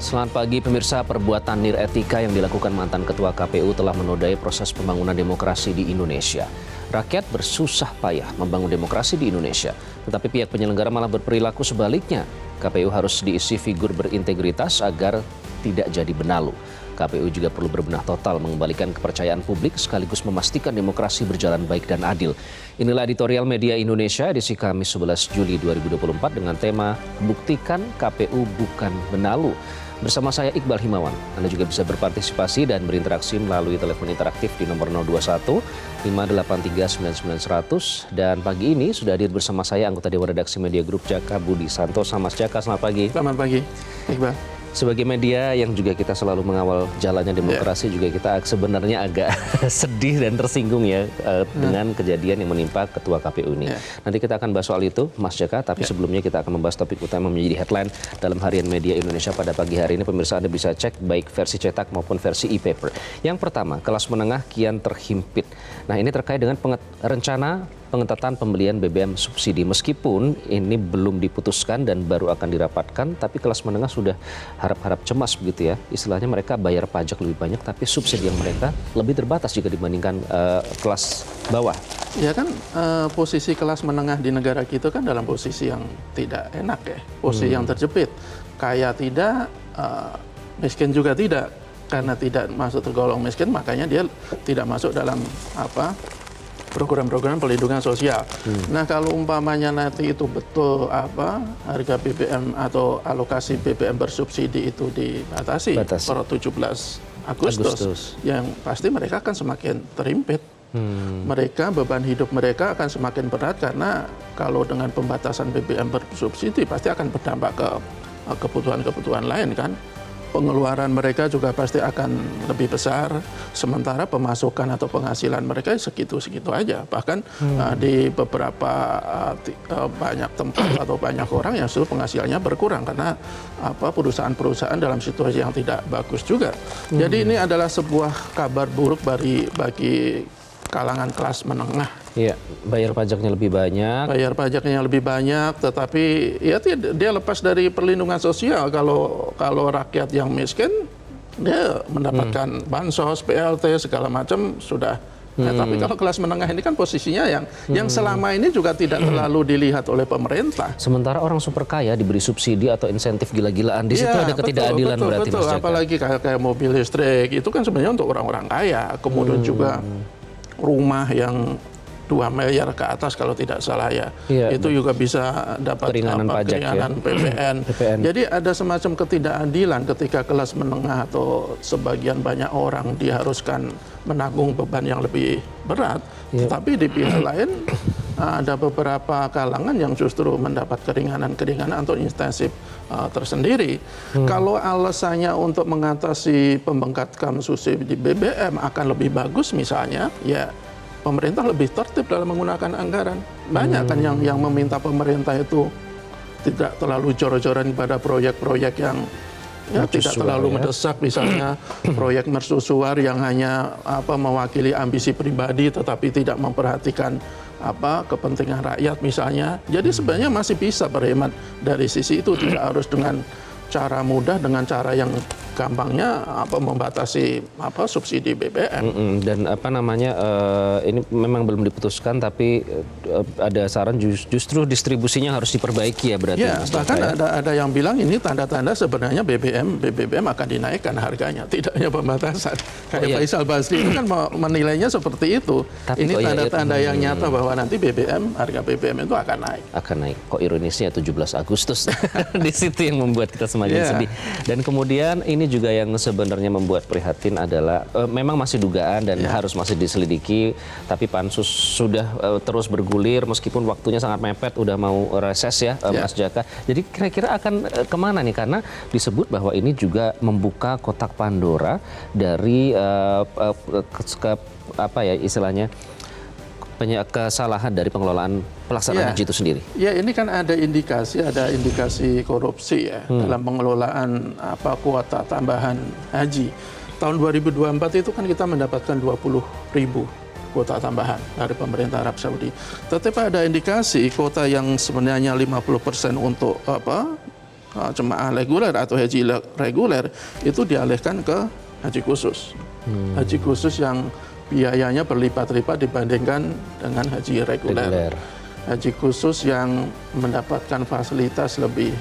Selamat pagi pemirsa, perbuatan niretika yang dilakukan mantan Ketua KPU telah menodai proses pembangunan demokrasi di Indonesia. Rakyat bersusah payah membangun demokrasi di Indonesia, tetapi pihak penyelenggara malah berperilaku sebaliknya. KPU harus diisi figur berintegritas agar tidak jadi benalu. KPU juga perlu berbenah total mengembalikan kepercayaan publik sekaligus memastikan demokrasi berjalan baik dan adil. Inilah editorial Media Indonesia edisi Kamis 11 Juli 2024 dengan tema Buktikan KPU Bukan Benalu. Bersama saya Iqbal Himawan. Anda juga bisa berpartisipasi dan berinteraksi melalui telepon interaktif di nomor 021 583 99 100. Dan pagi ini sudah hadir bersama saya anggota Dewan Redaksi Media Group Jaka Budi Santosa. Mas Jaka, selamat pagi. Selamat pagi, Iqbal. Sebagai media yang juga kita selalu mengawal jalannya demokrasi, juga kita sebenarnya agak sedih dan tersinggung ya dengan kejadian yang menimpa Ketua KPU ini. Nanti kita akan bahas soal itu, Mas Jaka, tapi sebelumnya kita akan membahas topik utama menjadi headline dalam Harian Media Indonesia pada pagi hari ini. Pemirsa, Anda bisa cek baik versi cetak maupun versi e-paper. Yang pertama, kelas menengah kian terhimpit. Nah, ini terkait dengan rencana pengetatan pembelian BBM subsidi. Meskipun ini belum diputuskan dan baru akan dirapatkan, tapi kelas menengah sudah harap-harap cemas begitu ya. Istilahnya mereka bayar pajak lebih banyak, tapi subsidi yang mereka lebih terbatas jika dibandingkan kelas bawah. Ya kan, posisi kelas menengah di negara kita kan dalam posisi yang tidak enak ya. Posisi yang terjepit. Kaya tidak, miskin juga tidak. Karena tidak masuk tergolong miskin, makanya dia tidak masuk dalam program-program pelindungan sosial. Nah, kalau umpamanya nanti itu betul harga BBM atau alokasi BBM bersubsidi itu dibatasi per 17 Agustus, yang pasti mereka akan semakin terhimpit. Mereka, beban hidup mereka akan semakin berat karena kalau dengan pembatasan BBM bersubsidi pasti akan berdampak ke kebutuhan-kebutuhan lain kan. Pengeluaran mereka juga pasti akan lebih besar, sementara pemasukan atau penghasilan mereka segitu-segitu aja. Bahkan di beberapa banyak tempat atau banyak orang yang justru penghasilannya berkurang karena perusahaan-perusahaan dalam situasi yang tidak bagus juga. Jadi ini adalah sebuah kabar buruk bagi kalangan kelas menengah. Iya, bayar pajaknya lebih banyak. Bayar pajaknya lebih banyak, tetapi ya dia lepas dari perlindungan sosial. Kalau rakyat yang miskin, dia mendapatkan bansos, PLT, segala macam sudah. Nah, tapi kalau kelas menengah ini kan posisinya yang selama ini juga tidak terlalu dilihat oleh pemerintah. Sementara orang super kaya diberi subsidi atau insentif gila-gilaan. Di situ ada ketidakadilan berarti, Mas Jaka. Apalagi kayak mobil listrik, itu kan sebenarnya untuk orang-orang kaya. Kemudian juga rumah yang 2 miliar ke atas kalau tidak salah ya. Itu juga bisa dapat keringanan pajak, keringanan PPN. Jadi ada semacam ketidakadilan ketika kelas menengah atau sebagian banyak orang diharuskan menanggung beban yang lebih berat. Tapi di pihak lain ada beberapa kalangan yang justru mendapat keringanan-keringanan atau insentif tersendiri. Kalau alasannya untuk mengatasi pembengkakan subsidi BBM akan lebih bagus misalnya, ya pemerintah lebih tertib dalam menggunakan anggaran. Banyak kan yang meminta pemerintah itu tidak terlalu jor-joran pada proyek-proyek yang tidak terlalu mendesak, misalnya proyek mercusuar yang hanya mewakili ambisi pribadi tetapi tidak memperhatikan kepentingan rakyat misalnya. Jadi sebenarnya masih bisa berhemat dari sisi itu, tidak harus dengan cara mudah, dengan cara yang gampangnya membatasi subsidi BBM. Dan ini memang belum diputuskan, tapi ada saran justru distribusinya harus diperbaiki ya berarti. Ya, bahkan ada yang bilang ini tanda-tanda sebenarnya BBM akan dinaikkan harganya, tidak hanya pembatasan. Kayak Faisal Basri itu kan menilainya seperti itu. Tapi ini tanda-tanda yang nyata bahwa nanti harga BBM itu akan naik. Akan naik. Kok ironisnya 17 Agustus di situ yang membuat kita semakin sedih. Dan kemudian ini juga yang sebenarnya membuat prihatin adalah memang masih dugaan dan harus masih diselidiki, tapi pansus sudah terus bergulir meskipun waktunya sangat mepet, udah mau reses ya, Mas Jaka. Jadi kira-kira akan kemana nih, karena disebut bahwa ini juga membuka kotak Pandora dari istilahnya kesalahan dari pengelolaan pelaksanaan haji itu sendiri. Ya, ini kan ada indikasi korupsi ya dalam pengelolaan kuota tambahan haji. Tahun 2024 itu kan kita mendapatkan 20.000 kuota tambahan dari pemerintah Arab Saudi. Tetapi ada indikasi kuota yang sebenarnya 50% untuk jemaah reguler atau haji reguler itu dialihkan ke haji khusus. Haji khusus yang biayanya berlipat-lipat dibandingkan dengan haji reguler. Haji khusus yang mendapatkan fasilitas lebih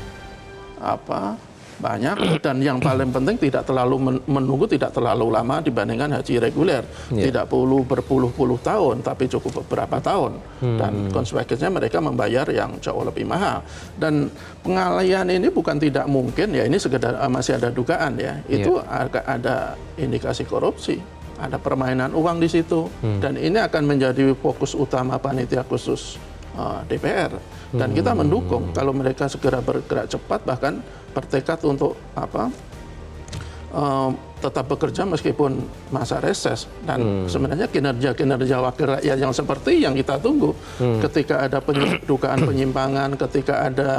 banyak, dan yang paling penting tidak terlalu menunggu tidak terlalu lama dibandingkan haji reguler. Tidak perlu berpuluh-puluh tahun, tapi cukup beberapa tahun. Dan konsekuensinya mereka membayar yang jauh lebih mahal. Dan pengalihan ini bukan tidak mungkin, ya ini sekedar masih ada dugaan ya. Itu ada indikasi korupsi, ada permainan uang di situ. Dan ini akan menjadi fokus utama panitia khusus DPR. Dan kita mendukung kalau mereka segera bergerak cepat, bahkan bertekad untuk tetap bekerja meskipun masa reses. Dan sebenarnya kinerja wakil rakyat yang seperti yang kita tunggu, ketika ada dugaan penyimpangan, ketika ada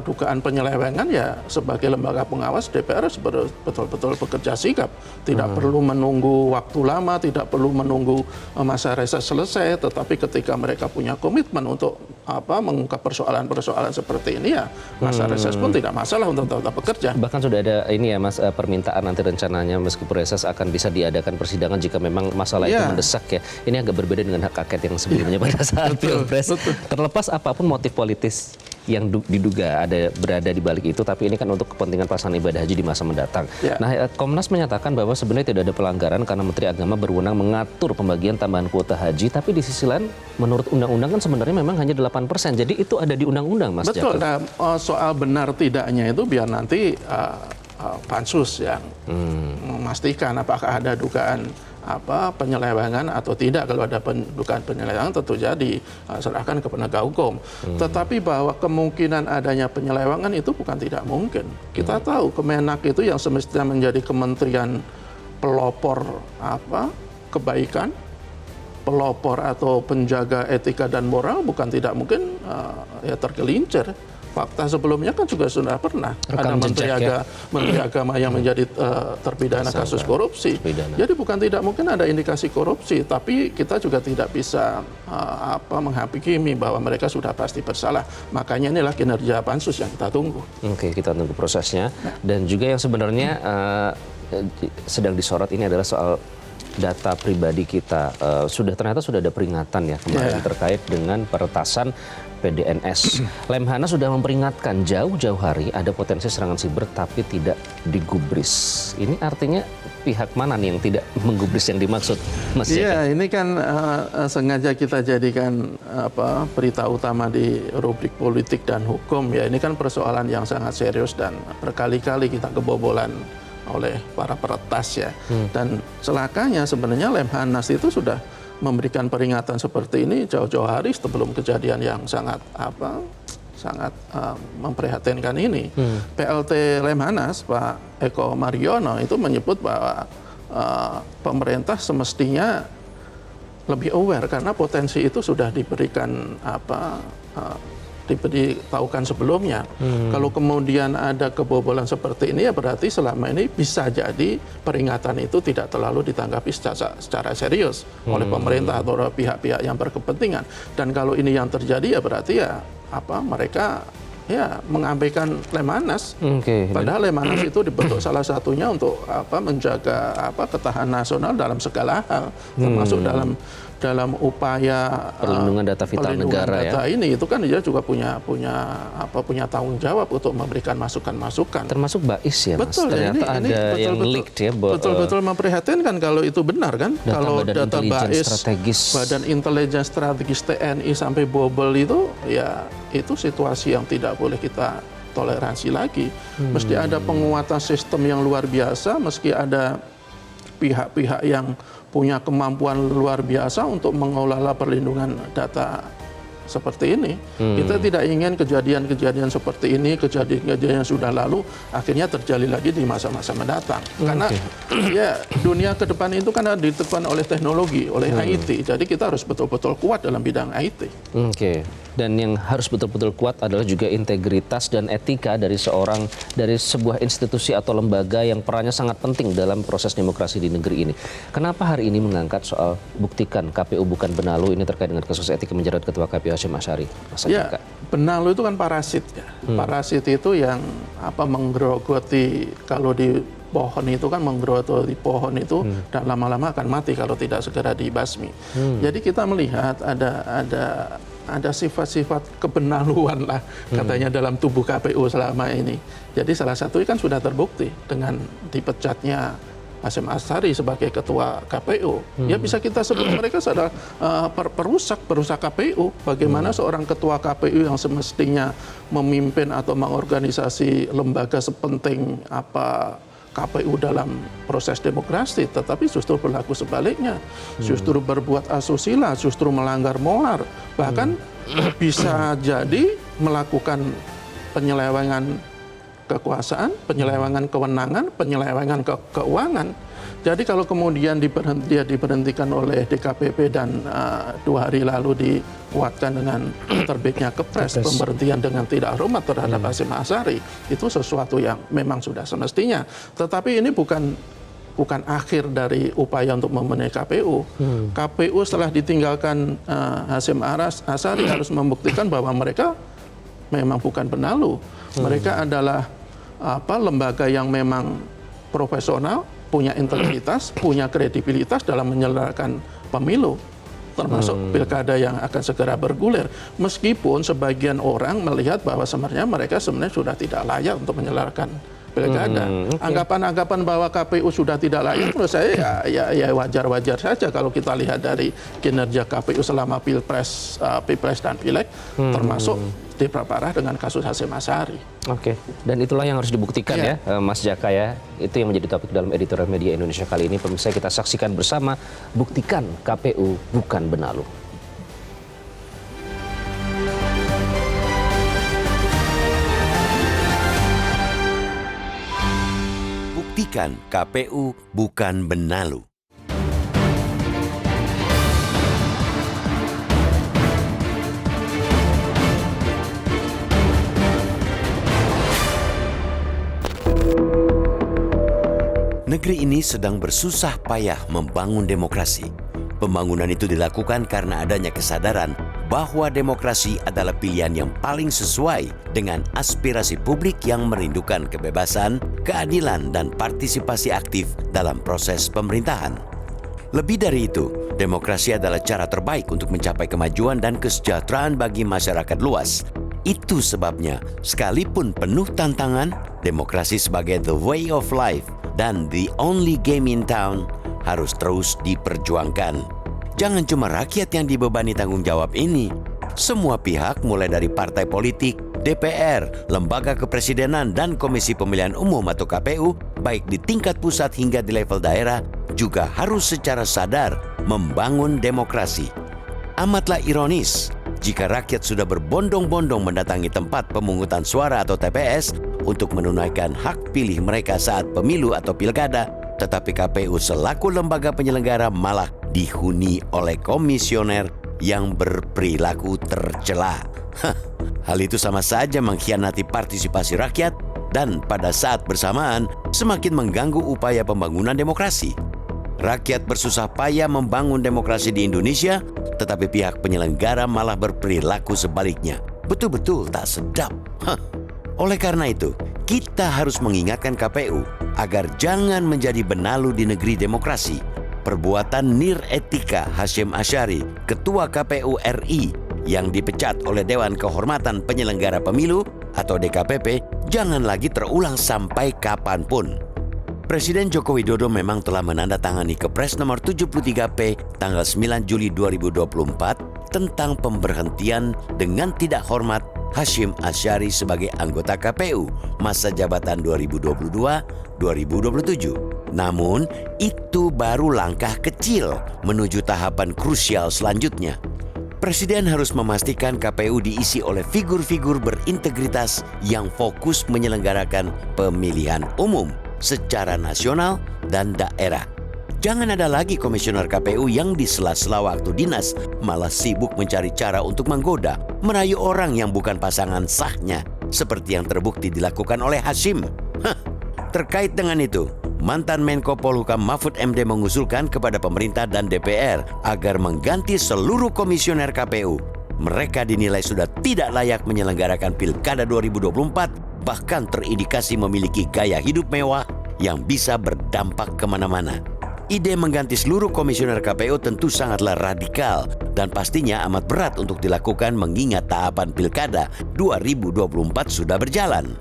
dugaan penyelewengan, ya sebagai lembaga pengawas DPR harus betul-betul bekerja sigap. Tidak perlu menunggu waktu lama, tidak perlu menunggu masa reses selesai, tetapi ketika mereka punya komitmen untuk mengungkap persoalan-persoalan seperti ini, ya masa reses pun tidak masalah untuk tetap bekerja. Bahkan sudah ada ini ya Mas, permintaan nanti rencananya meskipun reses akan bisa diadakan persidangan jika memang masalah itu mendesak ya. Ini agak berbeda dengan hak angket yang sebelumnya pada saat Pilpres. Terlepas apapun motif politis yang diduga berada di balik itu, tapi ini kan untuk kepentingan pelaksanaan ibadah haji di masa mendatang. Nah, Komnas menyatakan bahwa sebenarnya tidak ada pelanggaran karena Menteri Agama berwenang mengatur pembagian tambahan kuota haji, tapi di sisi lain menurut undang-undang kan sebenarnya memang hanya 8%. Jadi itu ada di undang-undang, Mas Betul. Jakub. Nah, soal benar tidaknya itu biar nanti pansus yang memastikan apakah ada dugaan penyelewengan atau tidak. Kalau ada dugaan penyelewengan tentu jadi serahkan ke penegak hukum. Tetapi bahwa kemungkinan adanya penyelewengan itu bukan tidak mungkin. Kita tahu Kemenak itu yang semestinya menjadi kementerian pelopor kebaikan, pelopor atau penjaga etika dan moral, bukan tidak mungkin tergelincir. Fakta sebelumnya kan juga sudah pernah ada menteri agama yang menjadi terpidana kasus korupsi. Jadi bukan tidak mungkin ada indikasi korupsi, tapi kita juga tidak bisa menghakimi bahwa mereka sudah pasti bersalah. Makanya inilah kinerja pansus yang kita tunggu. Oke, kita tunggu prosesnya. Dan juga yang sebenarnya sedang disorot ini adalah soal data pribadi kita. Ternyata sudah ada peringatan ya kemarin terkait dengan peretasan PDNS. Lemhanas sudah memperingatkan jauh-jauh hari ada potensi serangan siber tapi tidak digubris. Ini artinya pihak mana nih yang tidak menggubris yang dimaksud, Mas Jaka? Iya, ini kan sengaja kita jadikan berita utama di rubrik politik dan hukum ya. Ini kan persoalan yang sangat serius dan berkali-kali kita kebobolan oleh para peretas ya. Dan celakanya sebenarnya Lemhanas itu sudah memberikan peringatan seperti ini jauh-jauh hari sebelum kejadian yang sangat memprihatinkan ini. PLT Lemhanas Pak Eko Mariono itu menyebut bahwa pemerintah semestinya lebih aware karena potensi itu sudah diberikan diberitahukan sebelumnya. Kalau kemudian ada kebobolan seperti ini, ya berarti selama ini bisa jadi peringatan itu tidak terlalu ditanggapi secara serius oleh pemerintah atau pihak-pihak yang berkepentingan. Dan kalau ini yang terjadi, ya berarti mereka mengabaikan Lemhanas. Padahal Lemhanas itu dibentuk salah satunya untuk menjaga ketahanan nasional dalam segala hal, termasuk dalam upaya perlindungan data vital negara data ini. Itu kan dia juga punya tanggung jawab untuk memberikan masukan-masukan. Termasuk BAIS ya, Mas. Betul, ternyata ada yang leaked ya. Betul-betul memprihatinkan kalau itu benar kan. Kalau data BAIS, Badan Intelijen Strategis TNI sampai bobol itu, ya itu situasi yang tidak boleh kita toleransi lagi. Mesti ada penguatan sistem yang luar biasa, meski ada pihak-pihak yang punya kemampuan luar biasa untuk mengelola perlindungan data seperti ini. Kita tidak ingin kejadian-kejadian seperti ini, kejadian-kejadian yang sudah lalu, akhirnya terjadi lagi di masa-masa mendatang. Karena ya dunia ke depan itu kan ditentukan oleh teknologi, oleh IT. Jadi kita harus betul-betul kuat dalam bidang IT. Dan yang harus betul-betul kuat adalah juga integritas dan etika dari sebuah institusi atau lembaga yang perannya sangat penting dalam proses demokrasi di negeri ini. Kenapa hari ini mengangkat soal buktikan KPU bukan benalu ini terkait dengan kasus etika menjerat Ketua KPU Hashim Asyari? Ya, benalu itu kan parasit ya. Parasit itu yang menggerogoti, kalau di pohon itu kan menggerogoti pohon itu dan lama-lama akan mati kalau tidak segera dibasmi. Jadi kita melihat ada sifat-sifat kebenaluan lah katanya dalam tubuh KPU selama ini. Jadi salah satu kan sudah terbukti dengan dipecatnya Hasyim Asyari sebagai ketua KPU. Ya bisa kita sebut mereka adalah perusak KPU. Bagaimana seorang ketua KPU yang semestinya memimpin atau mengorganisasi lembaga sepenting KPU dalam proses demokrasi, tetapi justru berlaku sebaliknya, justru berbuat asusila, justru melanggar moral, bahkan bisa jadi melakukan penyelewengan kekuasaan, penyelewengan kewenangan, penyelewengan keuangan. Jadi kalau kemudian dia diberhentikan oleh DKPP dan 2 hari lalu dikuatkan dengan terbitnya Kepres pemberhentian dengan tidak hormat terhadap Hasyim Asyari, itu sesuatu yang memang sudah semestinya. Tetapi ini bukan akhir dari upaya untuk memenuhi KPU. KPU setelah ditinggalkan Hasyim Asyari harus membuktikan bahwa mereka memang bukan benalu. Mereka adalah lembaga yang memang profesional, punya integritas, punya kredibilitas dalam menyelenggarakan pemilu, termasuk pilkada yang akan segera bergulir. Meskipun sebagian orang melihat bahwa sebenarnya mereka sudah tidak layak untuk menyelenggarakan pilkada. Anggapan-anggapan bahwa KPU sudah tidak layak menurut saya ya wajar-wajar saja kalau kita lihat dari kinerja KPU selama Pilpres dan Pileg, termasuk diperparah dengan kasus Hasyim Asyari. Oke, dan itulah yang harus dibuktikan ya, Mas Jaka ya. Itu yang menjadi topik dalam editorial Media Indonesia kali ini. Pemirsa, kita saksikan bersama, buktikan KPU bukan benalu. Buktikan KPU bukan benalu. Negeri ini sedang bersusah payah membangun demokrasi. Pembangunan itu dilakukan karena adanya kesadaran bahwa demokrasi adalah pilihan yang paling sesuai dengan aspirasi publik yang merindukan kebebasan, keadilan, dan partisipasi aktif dalam proses pemerintahan. Lebih dari itu, demokrasi adalah cara terbaik untuk mencapai kemajuan dan kesejahteraan bagi masyarakat luas. Itu sebabnya, sekalipun penuh tantangan, demokrasi sebagai the way of life dan the only game in town harus terus diperjuangkan. Jangan cuma rakyat yang dibebani tanggung jawab ini. Semua pihak mulai dari partai politik, DPR, lembaga kepresidenan, dan Komisi Pemilihan Umum atau KPU, baik di tingkat pusat hingga di level daerah, juga harus secara sadar membangun demokrasi. Amatlah ironis jika rakyat sudah berbondong-bondong mendatangi tempat pemungutan suara atau TPS untuk menunaikan hak pilih mereka saat pemilu atau pilkada, tetapi KPU selaku lembaga penyelenggara malah dihuni oleh komisioner yang berperilaku tercela. Hal itu sama saja mengkhianati partisipasi rakyat dan pada saat bersamaan semakin mengganggu upaya pembangunan demokrasi. Rakyat bersusah payah membangun demokrasi di Indonesia, tetapi pihak penyelenggara malah berperilaku sebaliknya. Betul-betul tak sedap. Oleh karena itu, kita harus mengingatkan KPU agar jangan menjadi benalu di negeri demokrasi. Perbuatan niretika Hasyim Asyari, Ketua KPU RI, yang dipecat oleh Dewan Kehormatan Penyelenggara Pemilu atau DKPP, jangan lagi terulang sampai kapanpun. Presiden Joko Widodo memang telah menandatangani Kepres nomor 73P tanggal 9 Juli 2024 tentang pemberhentian dengan tidak hormat Hasyim Asyari sebagai anggota KPU masa jabatan 2022-2027. Namun, itu baru langkah kecil menuju tahapan krusial selanjutnya. Presiden harus memastikan KPU diisi oleh figur-figur berintegritas yang fokus menyelenggarakan pemilihan umum secara nasional dan daerah. Jangan ada lagi komisioner KPU yang di sela-sela waktu dinas malah sibuk mencari cara untuk menggoda, merayu orang yang bukan pasangan sahnya, seperti yang terbukti dilakukan oleh Hasyim. Terkait dengan itu, mantan Menko Polhukam Mahfud MD mengusulkan kepada pemerintah dan DPR agar mengganti seluruh komisioner KPU. mereka dinilai sudah tidak layak menyelenggarakan Pilkada 2024, bahkan terindikasi memiliki gaya hidup mewah yang bisa berdampak kemana-mana. Ide mengganti seluruh komisioner KPU tentu sangatlah radikal dan pastinya amat berat untuk dilakukan mengingat tahapan Pilkada 2024 sudah berjalan.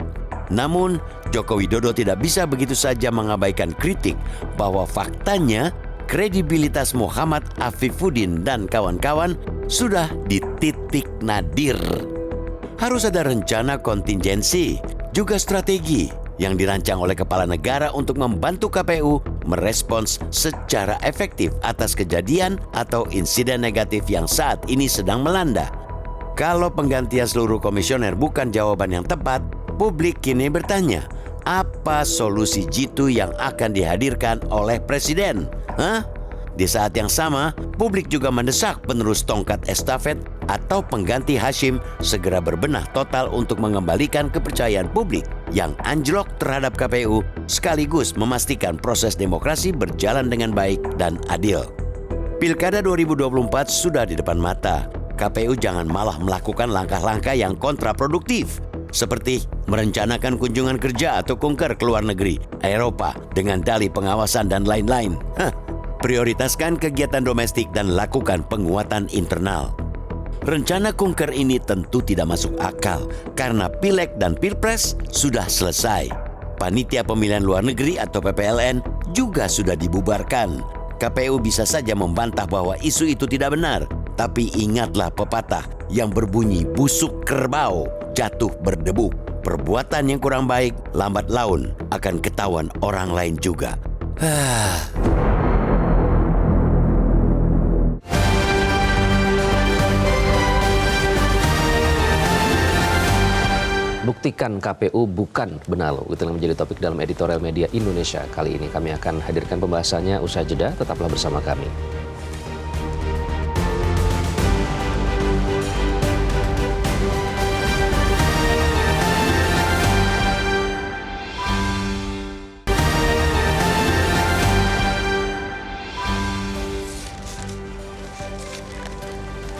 Namun, Joko Widodo tidak bisa begitu saja mengabaikan kritik bahwa faktanya kredibilitas Muhammad Afifuddin dan kawan-kawan sudah di titik nadir. Harus ada rencana kontingensi, juga strategi yang dirancang oleh kepala negara untuk membantu KPU merespons secara efektif atas kejadian atau insiden negatif yang saat ini sedang melanda. Kalau penggantian seluruh komisioner bukan jawaban yang tepat, publik kini bertanya, apa solusi jitu yang akan dihadirkan oleh Presiden? Di saat yang sama, publik juga mendesak penerus tongkat estafet atau pengganti Hasyim segera berbenah total untuk mengembalikan kepercayaan publik yang anjlok terhadap KPU sekaligus memastikan proses demokrasi berjalan dengan baik dan adil. Pilkada 2024 sudah di depan mata. KPU jangan malah melakukan langkah-langkah yang kontraproduktif seperti merencanakan kunjungan kerja atau kunker ke luar negeri, Eropa dengan dalih pengawasan dan lain-lain. Prioritaskan kegiatan domestik dan lakukan penguatan internal. Rencana kunker ini tentu tidak masuk akal karena Pileg dan Pilpres sudah selesai. Panitia Pemilihan Luar Negeri atau PPLN juga sudah dibubarkan. KPU bisa saja membantah bahwa isu itu tidak benar, tapi ingatlah pepatah yang berbunyi busuk kerbau jatuh berdebu. Perbuatan yang kurang baik lambat laun akan ketahuan orang lain juga. Buktikan KPU bukan benalu. Itu yang menjadi topik dalam editorial media Indonesia kali ini. Kami akan hadirkan pembahasannya usai jeda. Tetaplah bersama kami.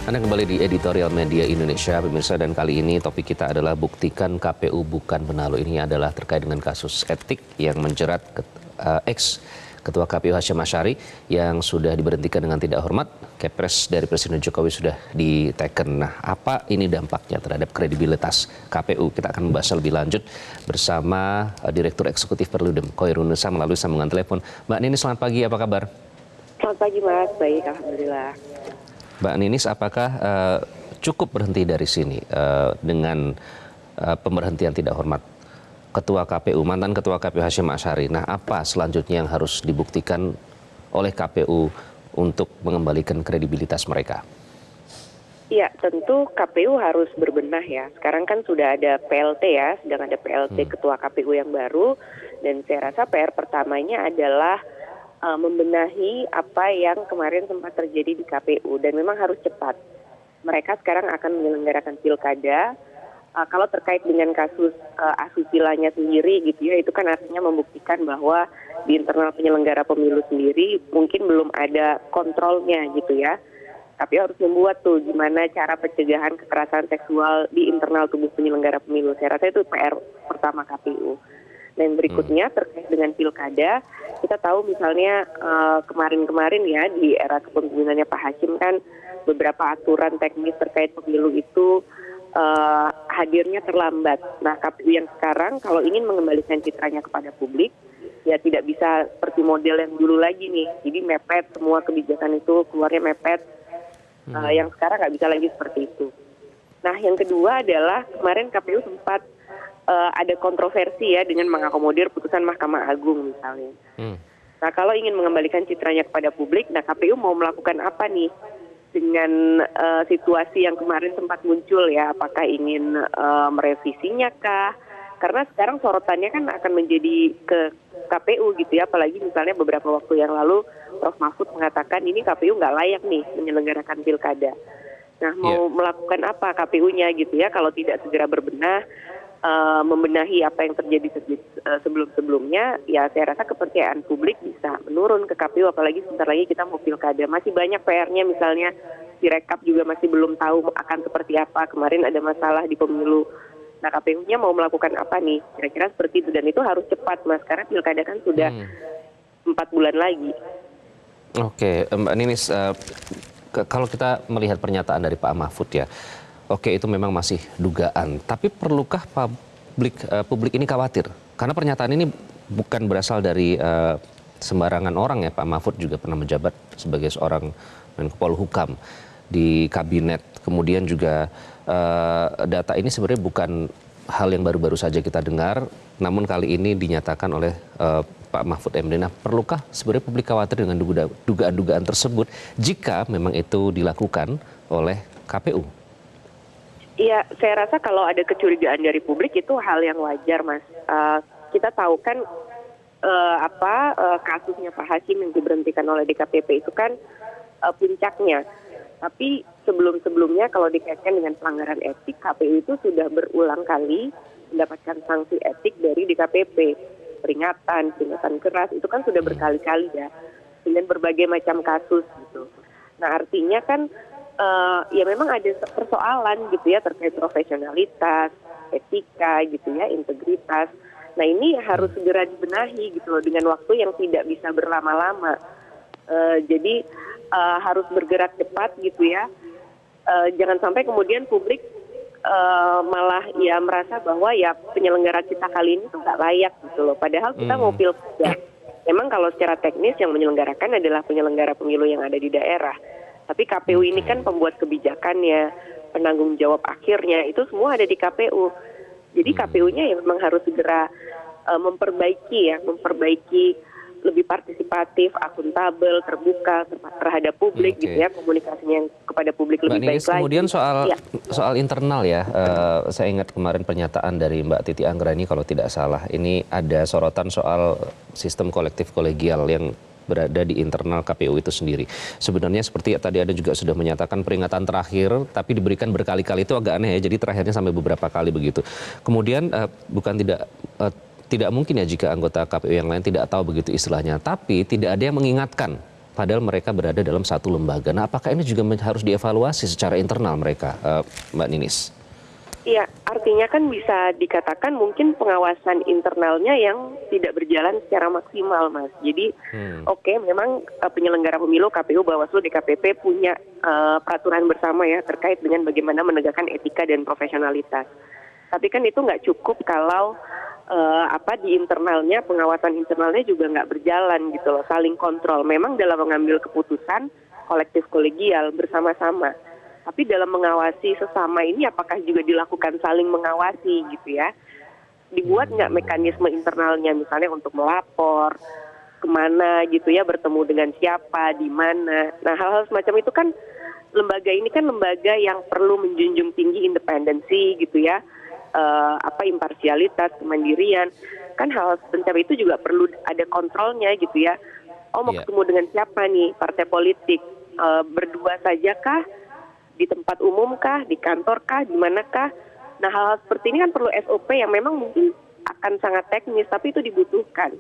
Anda kembali di editorial media Indonesia, pemirsa, dan kali ini topik kita adalah buktikan KPU bukan benalu. Ini adalah terkait dengan kasus etik yang menjerat ex-ketua KPU Hasyim Asyari yang sudah diberhentikan dengan tidak hormat. Kepres dari Presiden Jokowi sudah diteken. Nah, apa ini dampaknya terhadap kredibilitas KPU? Kita akan membahas lebih lanjut bersama Direktur Eksekutif Perludem, Khoirunisa, melalui sambungan telepon. Mbak Ninis, selamat pagi, apa kabar? Selamat pagi, Mas. Baik, alhamdulillah. Mbak Ninis, apakah cukup berhenti dari sini dengan pemberhentian tidak hormat Ketua KPU, mantan Ketua KPU Hasyim Asyari? Nah, apa selanjutnya yang harus dibuktikan oleh KPU untuk mengembalikan kredibilitas mereka? Ya, tentu KPU harus berbenah ya. Sekarang kan sudah ada PLT ya, sedang ada PLT Ketua KPU yang baru. Dan saya rasa PR pertamanya adalah membenahi apa yang kemarin sempat terjadi di KPU dan memang harus cepat. Mereka sekarang akan menyelenggarakan pilkada. Kalau terkait dengan kasus asusila-nya sendiri gitu ya, itu kan artinya membuktikan bahwa di internal penyelenggara pemilu sendiri mungkin belum ada kontrolnya gitu ya. Tapi harus membuat tuh gimana cara pencegahan kekerasan seksual di internal tubuh penyelenggara pemilu. Saya rasa itu PR pertama KPU. Dan berikutnya terkait dengan pilkada, kita tahu misalnya kemarin-kemarin ya di era kepemimpinannya Pak Hasyim kan beberapa aturan teknis terkait pemilu itu hadirnya terlambat. Nah, KPU yang sekarang kalau ingin mengembalikan citranya kepada publik, ya tidak bisa seperti model yang dulu lagi nih. Jadi mepet, semua kebijakan itu keluarnya mepet. Yang sekarang nggak bisa lagi seperti itu. Nah, yang kedua adalah kemarin KPU sempat ada kontroversi ya dengan mengakomodir putusan Mahkamah Agung misalnya. Nah, kalau ingin mengembalikan citranya kepada publik, nah KPU mau melakukan apa nih dengan situasi yang kemarin sempat muncul ya? Apakah ingin merevisinya kah? Karena sekarang sorotannya kan akan menjadi ke KPU gitu ya, apalagi misalnya beberapa waktu yang lalu Prof. Mahfud mengatakan ini KPU nggak layak nih menyelenggarakan pilkada. Nah, mau melakukan apa KPU-nya gitu ya kalau tidak segera berbenah? membenahi apa yang terjadi sebelum-sebelumnya, ya saya rasa kepercayaan publik bisa menurun ke KPU, apalagi sebentar lagi kita mau pilkada. Masih banyak PR-nya, misalnya Sirekap juga masih belum tahu akan seperti apa. Kemarin ada masalah di pemilu. Nah, KPU-nya mau melakukan apa nih? Kira-kira seperti itu, dan itu harus cepat, Mas, karena pilkada kan sudah 4 bulan lagi. Oke, Mbak Ninis, kalau kita melihat pernyataan dari Pak Mahfud ya, oke, itu memang masih dugaan. Tapi perlukah publik ini khawatir? Karena pernyataan ini bukan berasal dari sembarangan orang ya. Pak Mahfud juga pernah menjabat sebagai seorang Menko Polhukam di kabinet. Kemudian juga data ini sebenarnya bukan hal yang baru-baru saja kita dengar. Namun kali ini dinyatakan oleh Pak Mahfud MD. Nah, perlukah sebenarnya publik khawatir dengan dugaan-dugaan tersebut jika memang itu dilakukan oleh KPU? Iya, saya rasa kalau ada kecurigaan dari publik itu hal yang wajar, Mas. Kita tahu kan kasusnya Pak Hasyim yang diberhentikan oleh DKPP itu kan puncaknya. Tapi sebelum-sebelumnya kalau dikaitkan dengan pelanggaran etik, KPU itu sudah berulang kali mendapatkan sanksi etik dari DKPP. Peringatan keras, itu kan sudah berkali-kali ya, dengan berbagai macam kasus gitu. Nah, artinya kan ya memang ada persoalan gitu ya terkait profesionalitas, etika gitu ya, integritas. Nah, ini harus segera dibenahi gitu loh dengan waktu yang tidak bisa berlama-lama. Jadi harus bergerak cepat gitu ya. Jangan sampai kemudian publik malah ya merasa bahwa ya penyelenggara kita kali ini tuh nggak layak gitu loh. Padahal kita mau pilkada. Memang kalau secara teknis yang menyelenggarakan adalah penyelenggara pemilu yang ada di daerah. Tapi KPU ini kan pembuat kebijakannya, penanggung jawab akhirnya, itu semua ada di KPU. Jadi KPU-nya ya memang harus segera memperbaiki lebih partisipatif, akuntabel, terbuka terhadap publik gitu ya, komunikasinya kepada publik lebih baik lagi. Kemudian soal internal ya, saya ingat kemarin pernyataan dari Mbak Titi Anggreni kalau tidak salah, ini ada sorotan soal sistem kolektif kolegial yang berada di internal KPU itu sendiri. Sebenarnya seperti tadi Anda juga sudah menyatakan peringatan terakhir, tapi diberikan berkali-kali, itu agak aneh ya, jadi terakhirnya sampai beberapa kali begitu. Kemudian tidak mungkin ya jika anggota KPU yang lain tidak tahu begitu istilahnya, tapi tidak ada yang mengingatkan, padahal mereka berada dalam satu lembaga. Nah, apakah ini juga harus dievaluasi secara internal mereka, Mbak Ninis? Iya, artinya kan bisa dikatakan mungkin pengawasan internalnya yang tidak berjalan secara maksimal, Mas. Jadi, memang penyelenggara pemilu, KPU, Bawaslu, DKPP punya peraturan bersama ya terkait dengan bagaimana menegakkan etika dan profesionalitas. Tapi kan itu nggak cukup kalau di internalnya, pengawasan internalnya juga nggak berjalan gitu loh, saling kontrol. Memang dalam mengambil keputusan kolektif kolegial bersama-sama. Tapi dalam mengawasi sesama ini apakah juga dilakukan saling mengawasi gitu ya? Dibuat nggak mekanisme internalnya misalnya untuk melapor kemana gitu ya, bertemu dengan siapa, di mana. Nah, hal-hal semacam itu kan lembaga ini kan lembaga yang perlu menjunjung tinggi independensi gitu ya, imparsialitas, kemandirian. Kan hal semacam itu juga perlu ada kontrolnya gitu ya. Mau ketemu dengan siapa nih, partai politik, berdua saja kah? Di tempat umum kah, di kantor kah, di manakah? Nah, hal-hal seperti ini kan perlu SOP yang memang mungkin akan sangat teknis, tapi itu dibutuhkan.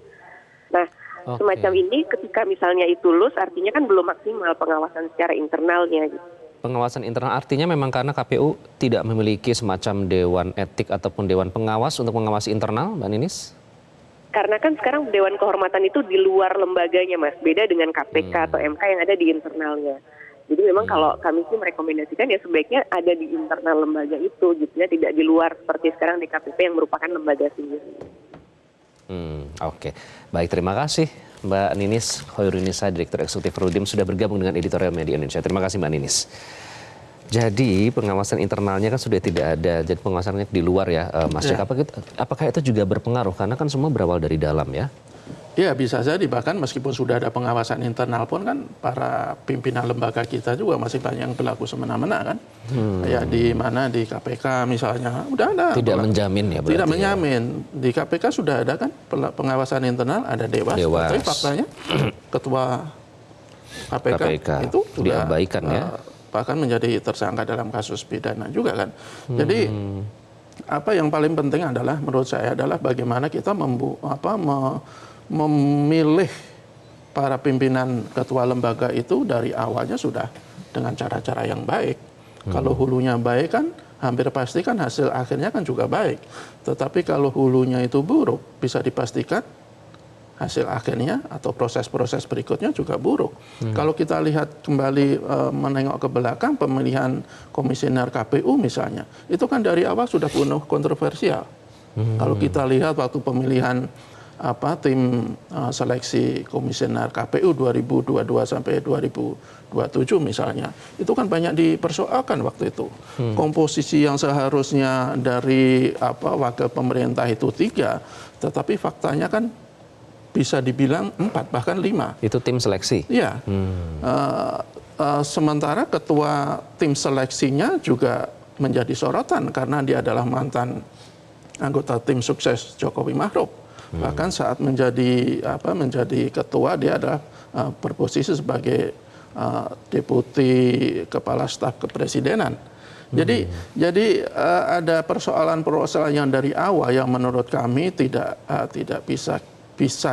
Nah, semacam ini ketika misalnya itu lulus, artinya kan belum maksimal pengawasan secara internalnya. Gitu. Pengawasan internal artinya memang karena KPU tidak memiliki semacam dewan etik ataupun dewan pengawas untuk mengawasi internal, Mbak Ninis? Karena kan sekarang dewan kehormatan itu di luar lembaganya, Mas. Beda dengan KPK atau MK yang ada di internalnya. Jadi memang kalau kami sih merekomendasikan ya sebaiknya ada di internal lembaga itu gitu ya, tidak di luar seperti sekarang DKPP yang merupakan lembaga sendiri. Oke. Baik, terima kasih Mbak Ninis Hoirunisa, Direktur Eksekutif Perludem, sudah bergabung dengan Editorial Media Indonesia. Terima kasih Mbak Ninis. Jadi pengawasan internalnya kan sudah tidak ada, jadi pengawasannya di luar ya, Mas Jack. Apakah itu juga berpengaruh? Karena kan semua berawal dari dalam ya. Ya, bisa jadi, bahkan meskipun sudah ada pengawasan internal pun kan para pimpinan lembaga kita juga masih banyak yang berlaku semena-mena kan. Ya di mana di KPK misalnya udah ada. Tidak menjamin ya berarti. Tidak menjamin. Di KPK sudah ada kan pengawasan internal, ada dewas. Tapi faktanya ketua KPK itu diabaikan ya. Bahkan menjadi tersangka dalam kasus pidana juga kan. Jadi apa yang paling penting adalah menurut saya adalah bagaimana kita memilih para pimpinan ketua lembaga itu dari awalnya sudah dengan cara-cara yang baik. Kalau hulunya baik kan hampir pasti kan hasil akhirnya kan juga baik. Tetapi kalau hulunya itu buruk, bisa dipastikan hasil akhirnya atau proses-proses berikutnya juga buruk. Kalau kita lihat kembali menengok ke belakang pemilihan komisioner KPU misalnya, itu kan dari awal sudah penuh kontroversial. Kalau kita lihat waktu pemilihan tim seleksi komisioner KPU 2022 sampai 2027 misalnya, itu kan banyak dipersoalkan waktu itu. Komposisi yang seharusnya dari wakil pemerintah itu 3, tetapi faktanya kan bisa dibilang 4 bahkan 5. Itu tim seleksi? Iya. Sementara ketua tim seleksinya juga menjadi sorotan karena dia adalah mantan anggota tim sukses Jokowi Ma'ruf. Bahkan saat menjadi ketua dia adalah berposisi sebagai deputi kepala staf kepresidenan. Jadi ada persoalan-persoalan yang dari awal yang menurut kami tidak bisa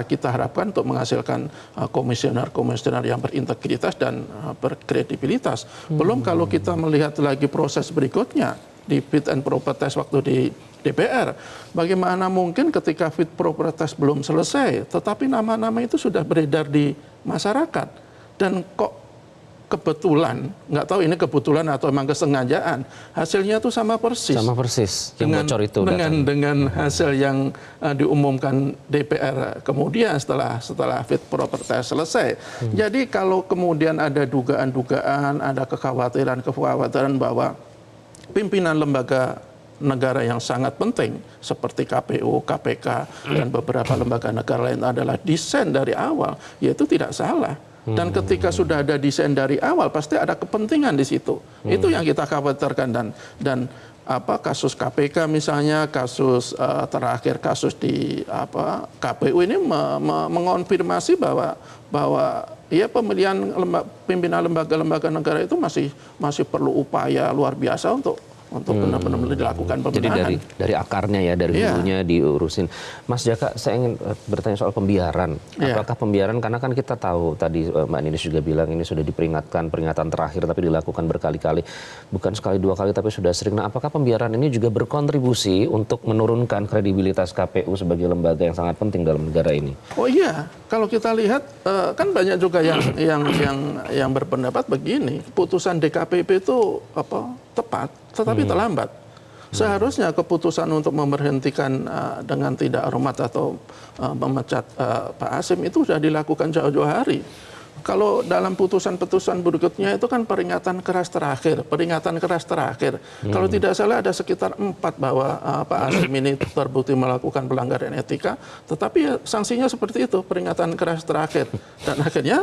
kita harapkan untuk menghasilkan komisioner-komisioner yang berintegritas dan berkredibilitas. Belum kalau kita melihat lagi proses berikutnya di fit and proper test waktu di DPR. Bagaimana mungkin ketika fit proper test belum selesai, tetapi nama-nama itu sudah beredar di masyarakat. Dan kok kebetulan, nggak tahu ini kebetulan atau memang kesengajaan, hasilnya itu sama persis. Sama persis, yang bocor itu dengan hasil yang diumumkan DPR kemudian setelah fit proper test selesai. Jadi kalau kemudian ada dugaan-dugaan, ada kekhawatiran bahwa pimpinan lembaga negara yang sangat penting seperti KPU, KPK, dan beberapa lembaga negara lain adalah desain dari awal, yaitu tidak salah. Dan ketika sudah ada desain dari awal, pasti ada kepentingan di situ. Itu yang kita khawatirkan dan kasus KPK misalnya, kasus terakhir kasus di KPU ini mengonfirmasi bahwa ya pemilihan pimpinan lembaga-lembaga negara itu masih perlu upaya luar biasa untuk benar-benar dilakukan pembenahan. Jadi dari akarnya ya, dari hulunya diurusin. Mas Jaka, saya ingin bertanya soal pembiaran. Apakah pembiaran, karena kan kita tahu tadi Mbak Ninis juga bilang ini sudah peringatan terakhir tapi dilakukan berkali-kali. Bukan sekali dua kali tapi sudah sering. Nah, apakah pembiaran ini juga berkontribusi untuk menurunkan kredibilitas KPU sebagai lembaga yang sangat penting dalam negara ini? Oh iya, kalau kita lihat kan banyak juga yang berpendapat begini, putusan DKPP itu tepat, tetapi terlambat. Seharusnya keputusan untuk memberhentikan dengan tidak hormat atau memecat Pak Hasyim itu sudah dilakukan jauh-jauh hari. Kalau dalam putusan-putusan berikutnya itu kan peringatan keras terakhir. Kalau tidak salah ada sekitar 4 bahwa Pak Hasyim ini terbukti melakukan pelanggaran etika, tetapi ya, sanksinya seperti itu, peringatan keras terakhir. Dan akhirnya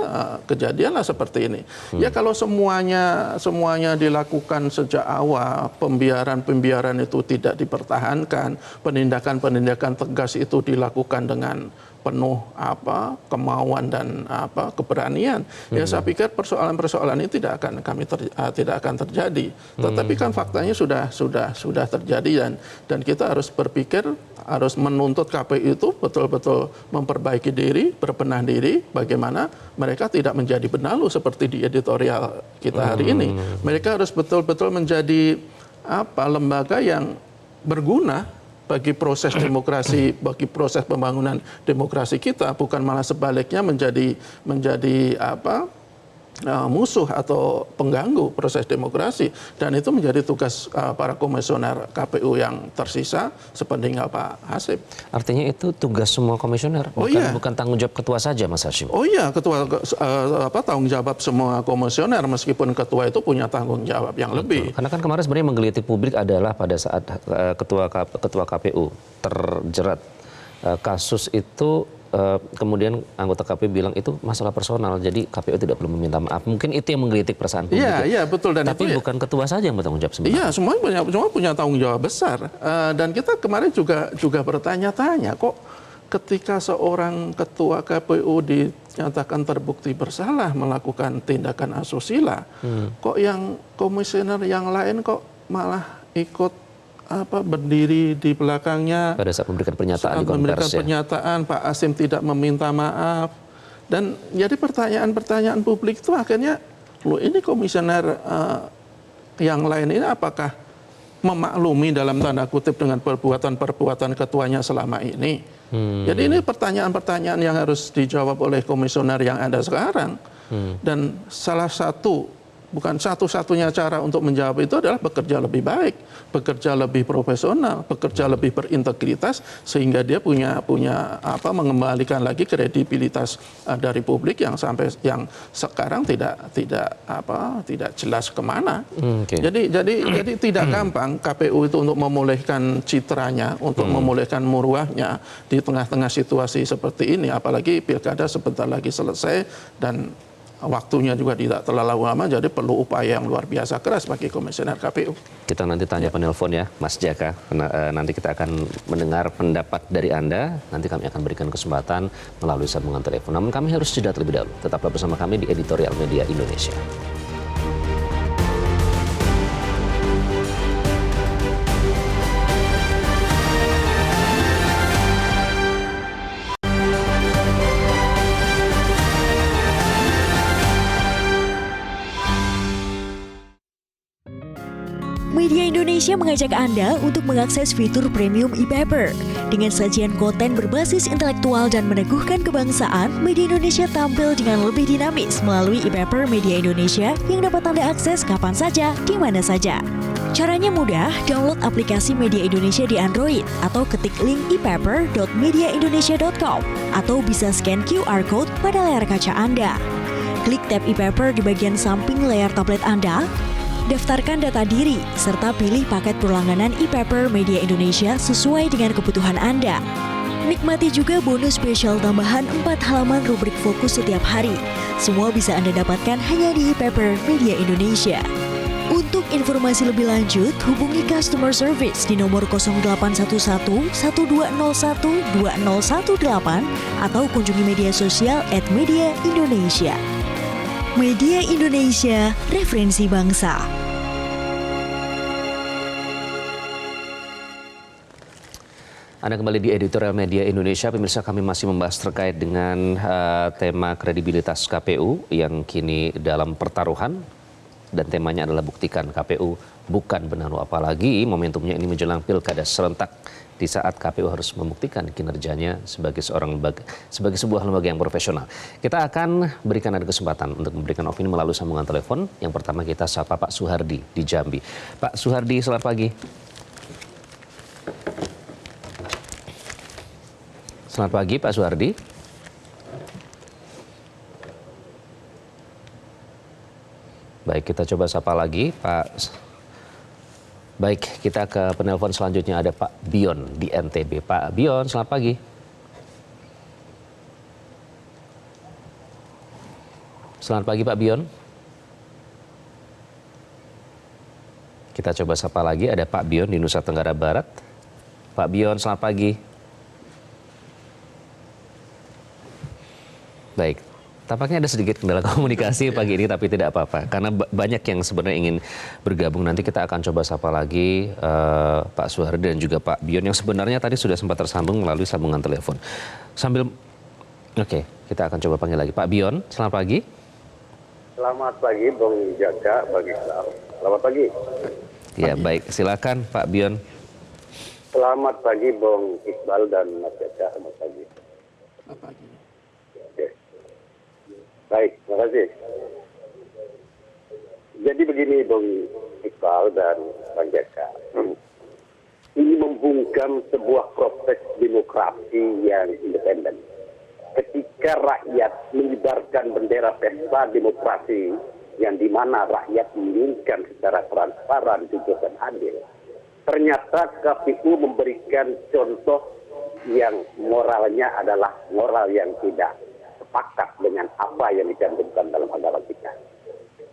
kejadianlah seperti ini. Ya kalau semuanya dilakukan sejak awal, pembiaran itu tidak dipertahankan, penindakan tegas itu dilakukan dengan penuh kemauan dan keberanian, ya saya pikir persoalan-persoalan ini tidak akan terjadi. Tetapi kan faktanya sudah terjadi dan kita harus berpikir, harus menuntut KPU itu betul-betul memperbaiki diri, berbenah diri, bagaimana mereka tidak menjadi benalu seperti di editorial kita hari ini. Mereka harus betul-betul menjadi lembaga yang berguna bagi proses demokrasi, bagi proses pembangunan demokrasi kita, bukan malah sebaliknya menjadi musuh atau pengganggu proses demokrasi. Dan itu menjadi tugas para komisioner KPU yang tersisa sepeninggal Pak Hasyim. Artinya itu tugas semua komisioner, bukan tanggung jawab ketua saja, Mas Hasyim? Oh iya, tanggung jawab semua komisioner, meskipun ketua itu punya tanggung jawab yang lebih. Karena kan kemarin sebenarnya menggelitik publik adalah pada saat ketua KPU terjerat kasus itu, kemudian anggota KPU bilang itu masalah personal, jadi KPU tidak perlu meminta maaf. Mungkin itu yang menggelitik perasaan publik. Iya, betul. Dan tapi itu, bukan ketua saja yang bertanggung jawab sebenarnya. Iya, semua punya tanggung jawab besar. Dan kita kemarin juga bertanya-tanya, kok ketika seorang ketua KPU dinyatakan terbukti bersalah melakukan tindakan asusila, kok yang komisioner yang lain kok malah ikut berdiri di belakangnya Pada saat memberikan pernyataan saat di memberikan konversi. pernyataan, Pak Hasyim tidak meminta maaf. Dan jadi pertanyaan-pertanyaan publik itu akhirnya, loh ini komisioner yang lain ini apakah memaklumi dalam tanda kutip dengan perbuatan-perbuatan ketuanya selama ini. Jadi ini pertanyaan-pertanyaan yang harus dijawab oleh komisioner yang ada sekarang. Dan salah satu, bukan satu-satunya cara untuk menjawab itu adalah bekerja lebih baik, bekerja lebih profesional, bekerja lebih berintegritas, sehingga dia punya mengembalikan lagi kredibilitas dari publik yang sampai yang sekarang tidak jelas kemana. Jadi tidak gampang KPU itu untuk memulihkan citranya, untuk memulihkan muruahnya di tengah-tengah situasi seperti ini, apalagi pilkada sebentar lagi selesai dan waktunya juga tidak terlalu lama, jadi perlu upaya yang luar biasa keras bagi komisioner KPU. Kita nanti tanya penelpon ya, Mas Jaka. Nanti kita akan mendengar pendapat dari Anda. Nanti kami akan berikan kesempatan melalui sambungan telepon. Namun kami harus jeda terlebih dahulu. Tetaplah bersama kami di Editorial Media Indonesia. Media Indonesia mengajak Anda untuk mengakses fitur premium e-paper. Dengan sajian konten berbasis intelektual dan meneguhkan kebangsaan, Media Indonesia tampil dengan lebih dinamis melalui e-paper Media Indonesia yang dapat Anda akses kapan saja, di mana saja. Caranya mudah, download aplikasi Media Indonesia di Android atau ketik link e-paper.mediaindonesia.com atau bisa scan QR Code pada layar kaca Anda. Klik tab e-paper di bagian samping layar tablet Anda, daftarkan data diri, serta pilih paket berlangganan e-paper Media Indonesia sesuai dengan kebutuhan Anda. Nikmati juga bonus spesial tambahan 4 halaman rubrik fokus setiap hari. Semua bisa Anda dapatkan hanya di e-paper Media Indonesia. Untuk informasi lebih lanjut, hubungi customer service di nomor 0811 1201 2018 atau kunjungi media sosial @Media Indonesia. Media Indonesia, referensi bangsa. Anda kembali di Editorial Media Indonesia. Pemirsa, kami masih membahas terkait dengan tema kredibilitas KPU yang kini dalam pertaruhan. Dan temanya adalah buktikan KPU bukan benalu, apalagi momentumnya ini menjelang pilkada serentak di saat KPU harus membuktikan kinerjanya sebagai sebuah lembaga yang profesional. Kita akan berikan Anda kesempatan untuk memberikan opini melalui sambungan telepon. Yang pertama kita sapa Pak Suhardi di Jambi. Pak Suhardi, selamat pagi. Selamat pagi Pak Suhardi. Baik, kita coba sapa lagi Pak. Baik, kita ke penelpon selanjutnya, ada Pak Bion di NTB. Pak Bion, selamat pagi. Selamat pagi Pak Bion. Kita coba sapa lagi, ada Pak Bion di Nusa Tenggara Barat. Pak Bion, selamat pagi. Baik. Tampaknya ada sedikit kendala komunikasi pagi ini, tapi tidak apa-apa. Karena banyak yang sebenarnya ingin bergabung. Nanti kita akan coba sapa lagi Pak Suhardi dan juga Pak Bion yang sebenarnya tadi sudah sempat tersambung melalui sambungan telepon. Oke, kita akan coba panggil lagi. Pak Bion, selamat pagi. Selamat pagi, Bung Jaka, bagi selamat pagi. Ya, baik. Silakan Pak Bion. Selamat pagi, Bung Iqbal dan Mas Jaka. Selamat pagi. Selamat pagi. Baik, terima kasih. Jadi begini, Bung Iqbal dan Bang Jaka. Ini membungkam sebuah proses demokrasi yang independen. Ketika rakyat mengibarkan bendera pesta demokrasi yang dimana rakyat menginginkan secara transparan, jujur dan adil, ternyata KPU memberikan contoh yang moralnya adalah moral yang tidak sepakat dengan apa yang dicantumkan dalam agama kita.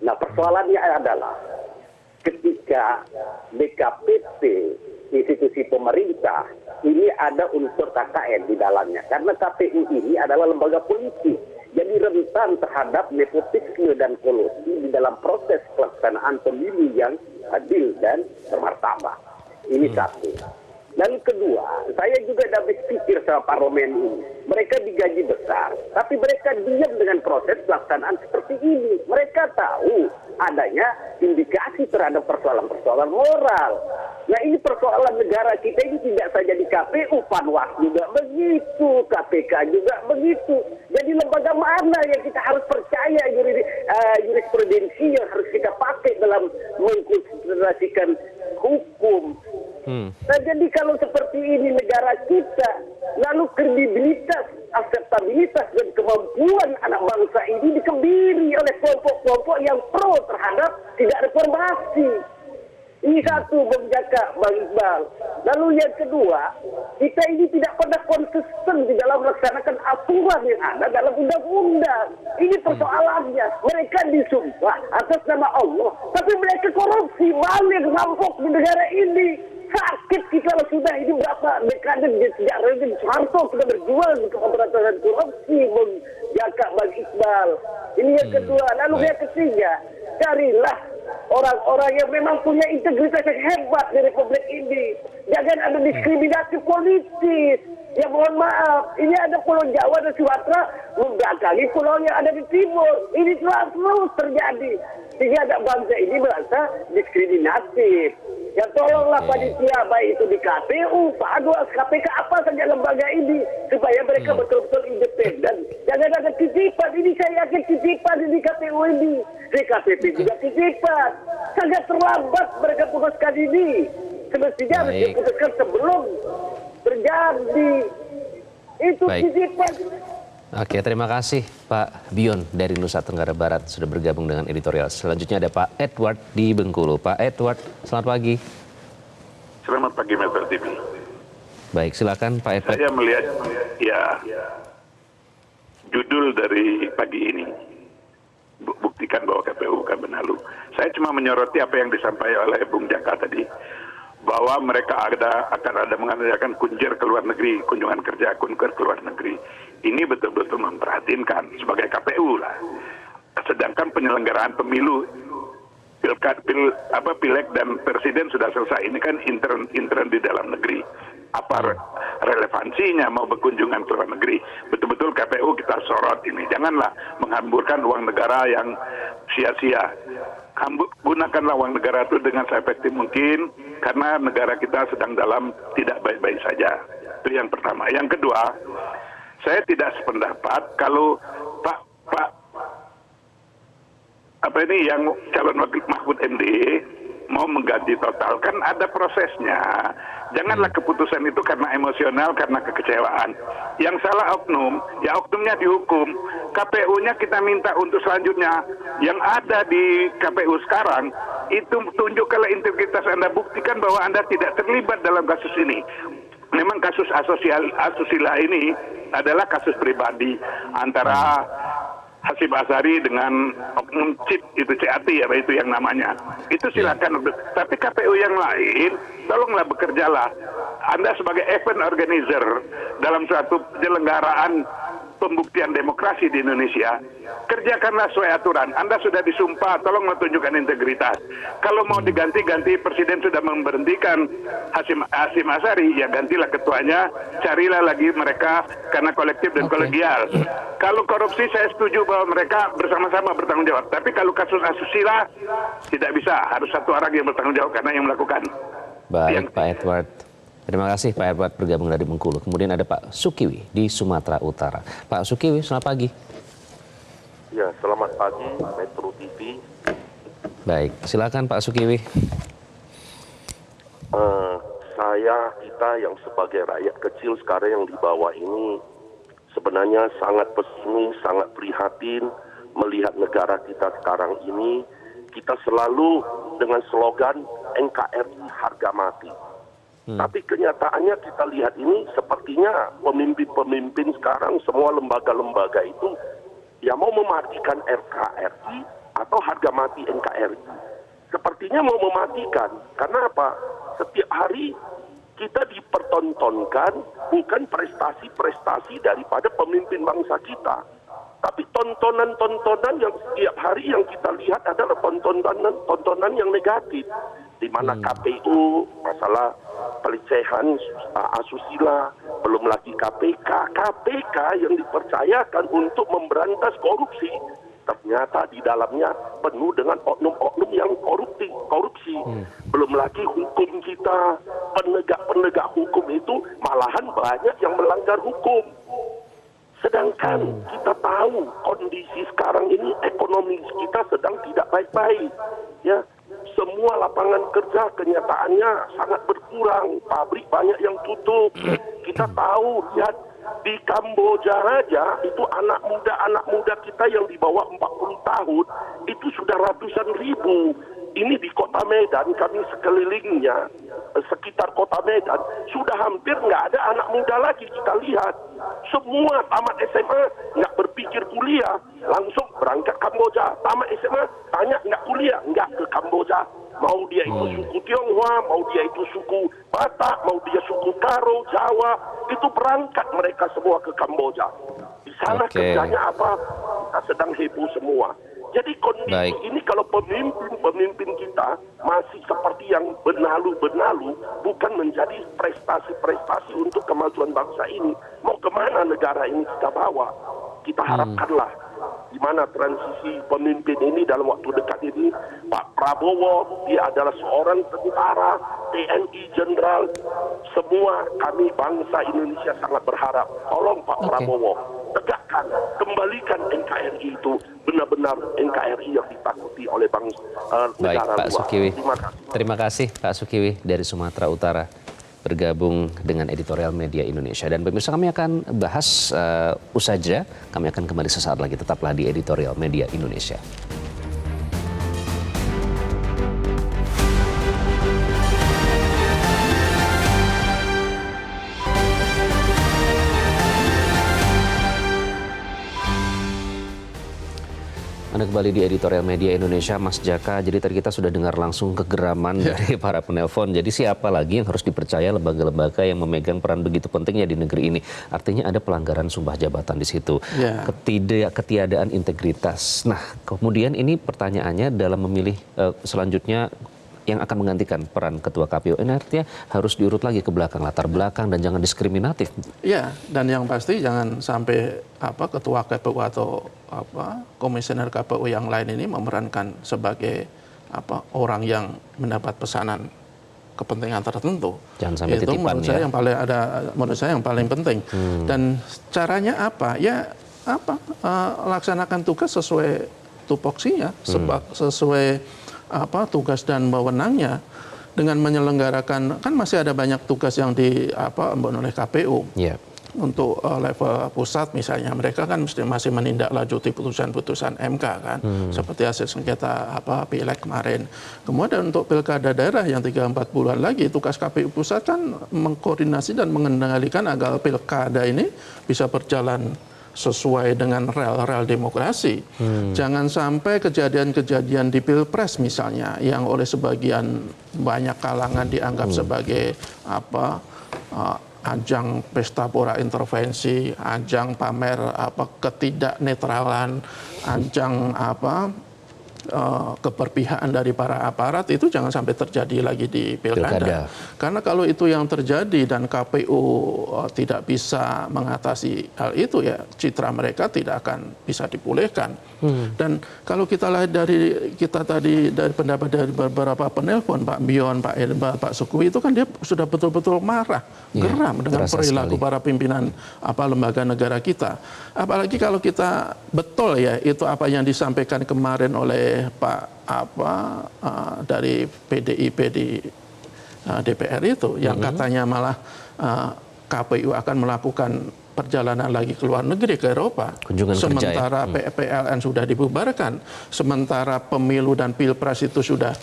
Nah, persoalannya adalah ketika BKPP, institusi pemerintah, ini ada unsur KKN di dalamnya. Karena KPU ini adalah lembaga politik. Jadi rentan terhadap nepotisme dan kolusi di dalam proses pelaksanaan pemilu yang adil dan bermartabat. Ini satu. Dan kedua, saya juga dah berpikir sama parlemen ini. Mereka digaji besar, tapi mereka diam dengan proses pelaksanaan seperti ini. Mereka tahu adanya indikasi terhadap persoalan-persoalan moral. Nah, ini persoalan negara kita ini tidak saja di KPU, Panwas juga begitu, KPK juga begitu. Jadi lembaga mana yang kita harus percaya jurisprudensi yang harus kita pakai dalam mengkonsiderasikan hukum. Nah, jadi kalau seperti ini negara kita, lalu kredibilitas, akseptabilitas dan kemampuan anak bangsa ini dikebiri oleh kelompok-kelompok yang pro terhadap tidak reformasi. Ini satu, Bang Jaka, Bang Iqbal. Lalu yang kedua, kita ini tidak pernah konsisten di dalam melaksanakan aturan yang ada dalam undang-undang. Ini persoalannya. Mereka disumpah atas nama Allah, tapi mereka korupsi, maling, rampok di negara ini. Sakit kita sudah ini berapa dekade sejak Rezim Soeharto sudah berjuang untuk pemberantasan korupsi, Bang Jaka, Bang Iqbal. Ini yang kedua. Lalu yang ketiga, carilah orang-orang yang memang punya integritas yang hebat di Republik ini. Jangan ada diskriminasi politis. Ya mohon maaf, ini ada Pulau Jawa dan Sumatera membelakangi pulau yang ada di timur. Ini terus terjadi. Sehingga anak bangsa ini merasa diskriminatif. Ya tolonglah panitia, baik itu di KPU, Panwas, KPK, apa saja lembaga ini, supaya mereka betul-betul independen. Jangan ada titipan, ini saya yakin titipan di KPU ini. Di KPP juga titipan. Sangat terlambat mereka putuskan ini. Semestinya harus diputuskan sebelum terjadi. Itu titipan. Oke, terima kasih Pak Bion dari Nusa Tenggara Barat sudah bergabung dengan editorial. Selanjutnya ada Pak Edward di Bengkulu. Pak Edward, selamat pagi. Selamat pagi, Metro TV. Baik, silakan Pak Edward. Saya melihat judul dari pagi ini, buktikan bahwa KPU bukan benalu. Saya cuma menyoroti apa yang disampaikan oleh Bung Jaka tadi, bahwa mereka akan ada mengadakan kunjir ke luar negeri, kunjungan kerja kunker ke luar negeri. Ini betul-betul memperhatinkan sebagai KPU lah. Sedangkan penyelenggaraan pemilu, pileg dan presiden sudah selesai. Ini kan intern di dalam negeri. Apa relevansinya mau berkunjungan ke luar negeri? Betul-betul KPU kita sorot ini. Janganlah menghamburkan uang negara yang sia-sia. Gunakanlah uang negara itu dengan seefektif mungkin, karena negara kita sedang dalam tidak baik-baik saja. Itu yang pertama. Yang kedua, saya tidak sependapat kalau Pak yang calon wakil Mahfud MD mau mengganti total, kan ada prosesnya. Janganlah keputusan itu karena emosional, karena kekecewaan. Yang salah oknum, ya oknumnya dihukum. KPU-nya kita minta untuk selanjutnya, yang ada di KPU sekarang, itu tunjukkanlah integritas Anda, buktikan bahwa Anda tidak terlibat dalam kasus ini. Memang kasus asusila ini adalah kasus pribadi antara Hasyim Asyari dengan oknum CIT, itu CAT apa itu yang namanya. Itu silakan. Tapi KPU yang lain, tolonglah bekerjalah. Anda sebagai event organizer dalam suatu penyelenggaraan pembuktian demokrasi di Indonesia, kerjakanlah sesuai aturan. Anda sudah disumpah, tolong menunjukkan integritas. Kalau mau diganti-ganti, Presiden sudah memberhentikan Hasyim Asyari, ya gantilah ketuanya, carilah lagi mereka karena kolektif dan kolegial. Kalau korupsi saya setuju bahwa mereka bersama-sama bertanggung jawab. Tapi kalau kasus asusila tidak bisa, harus satu orang yang bertanggung jawab karena yang melakukan. Baik, Pak Edward. Terima kasih Pak Edward bergabung dari Bengkulu. Kemudian ada Pak Sukiwi di Sumatera Utara. Pak Sukiwi, selamat pagi. Ya, selamat pagi Metro TV. Baik, silakan Pak Sukiwi. Kita yang sebagai rakyat kecil sekarang yang di bawah ini sebenarnya sangat pesimis, sangat prihatin melihat negara kita sekarang ini. Kita selalu dengan slogan NKRI harga mati. Tapi kenyataannya kita lihat ini sepertinya pemimpin-pemimpin sekarang, semua lembaga-lembaga itu yang mau mematikan RKRI atau harga mati NKRI. Sepertinya mau mematikan. Karena apa? Setiap hari kita dipertontonkan bukan prestasi-prestasi daripada pemimpin bangsa kita. Tapi tontonan-tontonan yang setiap hari yang kita lihat adalah tontonan yang negatif. di mana KPU, masalah pelecehan asusila, belum lagi KPK yang dipercayakan untuk memberantas korupsi. Ternyata di dalamnya penuh dengan oknum-oknum yang korupsi. Belum lagi hukum kita, penegak hukum itu malahan banyak yang melanggar hukum. Sedangkan kita tahu kondisi sekarang ini ekonomi kita sedang tidak baik-baik. Ya, semua lapangan kerja kenyataannya sangat berkurang, pabrik banyak yang tutup. Kita tahu, lihat di Kamboja aja itu anak muda kita yang di bawah 40 tahun itu sudah ratusan ribu. Ini di kota Medan, kami sekelilingnya, sekitar kota Medan, sudah hampir nggak ada anak muda lagi kita lihat. Semua tamat SMA, nggak berpikir kuliah, langsung berangkat Kamboja. Tamat SMA, tanya nggak kuliah, nggak ke Kamboja. Mau dia itu suku Tionghoa, mau dia itu suku Batak, mau dia suku Karo, Jawa, itu berangkat mereka semua ke Kamboja. Di sana kerjanya apa? Kita sedang heboh semua. Jadi kondisi ini kalau pemimpin kita masih seperti yang benalu-benalu, bukan menjadi prestasi-prestasi untuk kemajuan bangsa ini. Mau kemana negara ini kita bawa? Kita harapkanlah di mana transisi pemimpin ini dalam waktu dekat ini, Pak Prabowo, dia adalah seorang tentara, TNI Jenderal, semua kami bangsa Indonesia sangat berharap, tolong Pak Prabowo, tegakkan, kembalikan NKRI itu benar-benar NKRI yang ditakuti oleh bangsa negara Pak luar. Sukiwi. Terima kasih. Pak Sukiwi dari Sumatera Utara bergabung dengan Editorial Media Indonesia. Dan pemirsa, kami akan bahas usai jeda. Kami akan kembali sesaat lagi. Tetaplah di Editorial Media Indonesia. Anda kembali di Editorial Media Indonesia, Mas Jaka. Jadi tadi kita sudah dengar langsung kegeraman dari para penelpon. Jadi siapa lagi yang harus dipercaya lembaga-lembaga yang memegang peran begitu pentingnya di negeri ini? Artinya ada pelanggaran sumpah jabatan di situ. Ketiadaan integritas. Nah, kemudian ini pertanyaannya dalam memilih selanjutnya yang akan menggantikan peran ketua KPU, ini artinya harus diurut lagi ke belakang, latar belakang, dan jangan diskriminatif. Ya, dan yang pasti jangan sampai ketua KPU atau komisioner KPU yang lain ini memerankan sebagai orang yang mendapat pesanan kepentingan tertentu. Jangan sampai itu titipan, menurut saya yang paling penting. Dan caranya apa? Ya laksanakan tugas sesuai tupoksinya, sesuai tugas dan wewenangnya, dengan menyelenggarakan, kan masih ada banyak tugas yang diemban oleh KPU. Untuk level pusat misalnya, mereka kan masih menindaklanjuti putusan-putusan MK kan, seperti hasil sengketa pileg kemarin. Kemudian untuk pilkada daerah yang 3-4 bulan lagi, tugas KPU pusat kan mengkoordinasi dan mengendalikan agar pilkada ini bisa berjalan sesuai dengan rel-rel demokrasi. Jangan sampai kejadian-kejadian di Pilpres misalnya yang oleh sebagian banyak kalangan dianggap sebagai ajang pesta pora intervensi, ajang pamer ketidaknetralan, ajang keberpihakan dari para aparat, itu jangan sampai terjadi lagi di pilkada. Karena kalau itu yang terjadi dan KPU tidak bisa mengatasi hal itu, ya citra mereka tidak akan bisa dipulihkan. Dan kalau kita lihat dari pendapat dari beberapa penelpon, Pak Bion, Pak Edba, Pak Sukiwi, itu kan dia sudah betul-betul marah, geram dengan perilaku para pimpinan lembaga negara kita. Apalagi kalau kita betul ya itu apa yang disampaikan kemarin oleh Pak dari PDIP di DPR itu, yang katanya malah KPU akan melakukan perjalanan lagi ke luar negeri, ke Eropa. Sementara PLN sudah dibubarkan, sementara pemilu dan pilpres itu sudah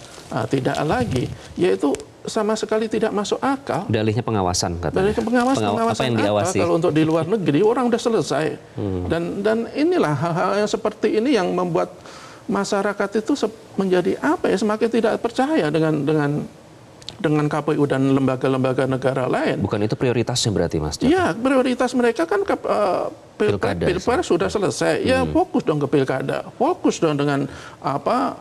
tidak lagi, yaitu sama sekali tidak masuk akal. Dalihnya pengawasan, katanya. Pengawasan apa yang diawasi? Kalau untuk di luar negeri orang udah selesai. Dan inilah hal-hal yang seperti ini yang membuat masyarakat itu menjadi semakin tidak percaya dengan KPU dan lembaga-lembaga negara lain. Bukan itu prioritasnya berarti, Mas? Iya, prioritas mereka kan Pilkada. Pilpres sudah selesai, ya fokus dong ke pilkada, fokus dong dengan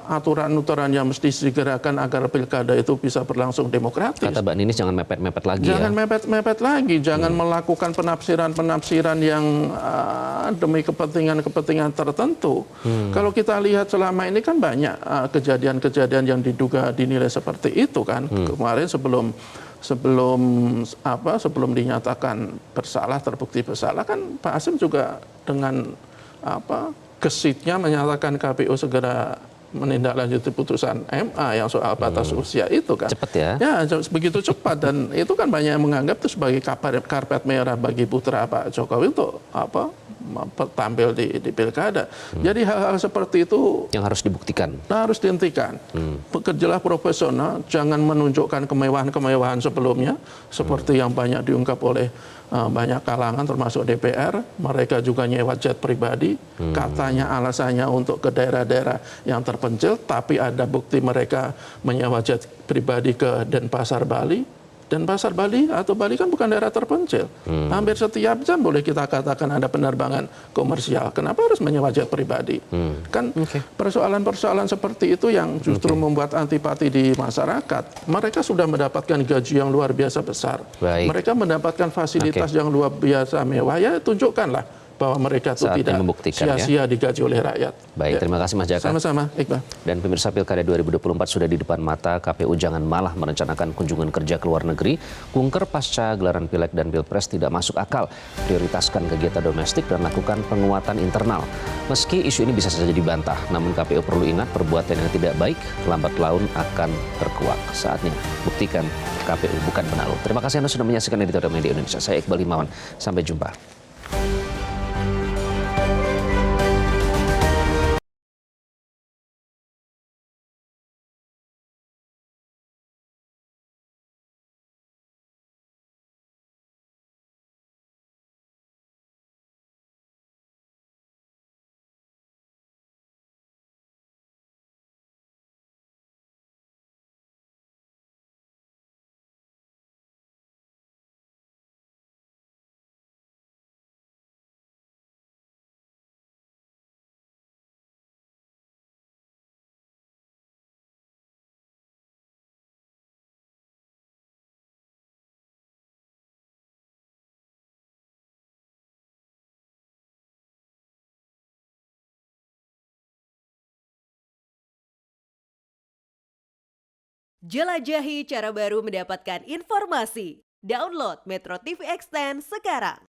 aturan-aturan yang mesti disegerakan agar pilkada itu bisa berlangsung demokratis. Kata Mbak Ninis jangan mepet-mepet lagi Jangan ya. mepet-mepet lagi, jangan melakukan penafsiran-penafsiran yang demi kepentingan tertentu. Kalau kita lihat selama ini kan banyak kejadian-kejadian yang diduga dinilai seperti itu kan. Kemarin sebelum dinyatakan bersalah, terbukti bersalah kan Pak Hasim juga dengan gesitnya menyatakan KPU segera menindaklanjuti putusan MA yang soal batas usia itu kan. Cepat ya. Ya, begitu cepat, dan itu kan banyak yang menganggap itu sebagai karpet merah bagi putra Pak Jokowi untuk tampil di pilkada. Jadi hal-hal seperti itu Yang harus dibuktikan. harus dihentikan. Bekerjalah profesional, jangan menunjukkan kemewahan-kemewahan sebelumnya seperti yang banyak diungkap oleh banyak kalangan termasuk DPR. Mereka juga nyewa jet pribadi, katanya alasannya untuk ke daerah-daerah yang terpencil, tapi ada bukti mereka menyewa jet pribadi ke Denpasar, Bali. Denpasar, Bali atau Bali kan bukan daerah terpencil. Hampir setiap jam boleh kita katakan ada penerbangan komersial. Kenapa harus menyewa jet pribadi? Kan persoalan-persoalan seperti itu yang justru membuat antipati di masyarakat. Mereka sudah mendapatkan gaji yang luar biasa besar. Baik. Mereka mendapatkan fasilitas yang luar biasa mewah. Ya tunjukkanlah bahwa mereka itu Saatnya tidak membuktikan, sia-sia digaji oleh rakyat. Baik, terima kasih Mas Jaka. Sama-sama, Iqbal. Dan pemirsa, Pilkada 2024 sudah di depan mata. KPU jangan malah merencanakan kunjungan kerja ke luar negeri. Kunker pasca gelaran Pileg dan Pilpres tidak masuk akal. Prioritaskan kegiatan domestik dan lakukan penguatan internal. Meski isu ini bisa saja dibantah, namun KPU perlu ingat perbuatan yang tidak baik lambat laun akan terkuak. Saatnya buktikan KPU bukan penalu. Terima kasih Anda sudah menyaksikan Editorial Media Indonesia. Saya Iqbal Himawan. Sampai jumpa. Jelajahi cara baru mendapatkan informasi. Download Metro TV Extend sekarang.